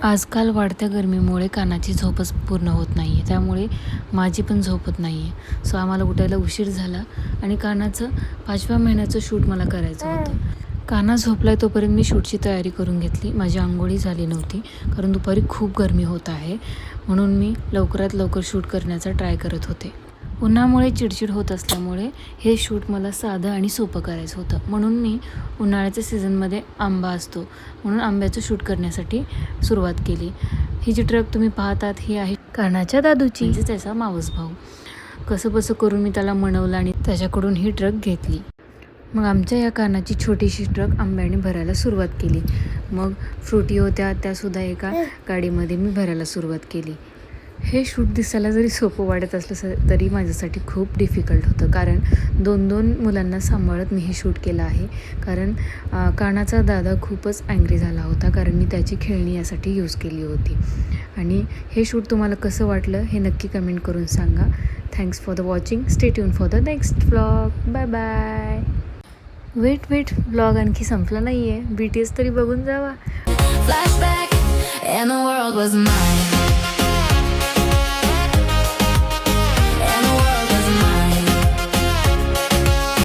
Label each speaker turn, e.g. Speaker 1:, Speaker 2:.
Speaker 1: आजकाल वाढत्या गरमीमुळे कानाची झोपच पूर्ण होत नाही आहे, त्यामुळे माझी पण झोप होत नाही आहे. सो आम्हाला उठायला उशीर झाला आणि कानाचं 5व्या महिन्याचं शूट मला करायचं होतं. काना झोपला आहे तोपर्यंत मी शूटची तयारी करून घेतली. माझी अंघोळी झाली नव्हती कारण दुपारी खूप गरमी होत आहे, म्हणून मी लवकरात लवकर शूट करण्याचा ट्राय करत होते. उन्हामुळे चिडचिड होत असल्यामुळे हे शूट मला साधं आणि सोपं करायचं होतं, म्हणून मी उन्हाळ्याच्या सीझनमध्ये आंबा असतो म्हणून आंब्याचं शूट करण्यासाठी सुरुवात केली. ही जी ट्रक तुम्ही पाहतात ही आहे कानाच्या दादूची, म्हणजे त्याचा मावस भाऊ. कसंबसं करून मी त्याला मनवलं आणि त्याच्याकडून ही ट्रक घेतली. मग आमच्या या कानाची छोटीशी ट्रक आंब्याने भरायला सुरुवात केली. मग फ्रुटी होत्या त्यासुद्धा एका गाडीमध्ये मी भरायला सुरुवात केली. हे शूट दिसायला जरी सोपं वाटत असलं तरी माझ्यासाठी खूप डिफिकल्ट होतं, कारण 2 मुलांना सांभाळत मी हे शूट केलं आहे. कारण कानाचा दादा खूपच अँग्री झाला होता, कारण मी त्याची खेळणी यासाठी यूज केली होती. आणि हे शूट तुम्हाला कसं वाटलं हे नक्की कमेंट करून सांगा. Thanks for the watching. Stay tune for the next vlog. Bye bye. Wait vlog आणखी संपला नाही आहे. BTS तरी बघून जावा.
Speaker 2: Flashback and the world was mine.